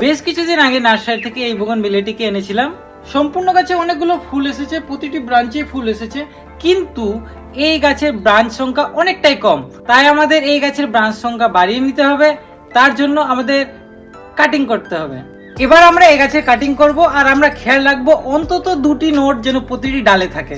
বেশ কিছুদিন আগে নার্সারি থেকে এই বোগনভিলিয়াটিকে এনেছিলাম। সম্পূর্ণ গাছে অনেকগুলো ফুল এসেছে, প্রতিটি ব্রাঞ্চে ফুল এসেছে, কিন্তু এই গাছের ব্রাঞ্চ সংখ্যা অনেকটাই কম। তাই আমাদের এই গাছের ব্রাঞ্চ সংখ্যা বাড়িয়ে নিতে হবে, তার জন্য আমাদের কাটিং করতে হবে। এবার আমরা এই গাছের কাটিং করব, আর আমরা খেয়াল রাখবো অন্তত 2টি নোট যেন প্রতিটি ডালে থাকে।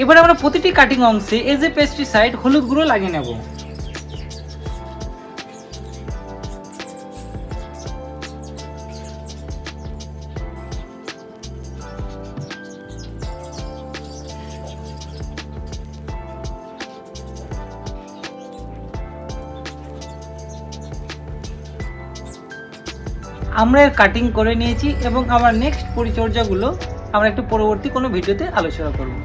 এবার আমরা প্রতিটি কাটিং অংশে এজ এ পেস্টিসাইড হলুদ গুঁড়ো লাগিয়ে নেব। আমরা এর কাটিং করে নিয়েছি এবং আমার নেক্সট পরিচর্যাগুলো আমরা একটু পরবর্তী কোনো ভিডিওতে আলোচনা করব।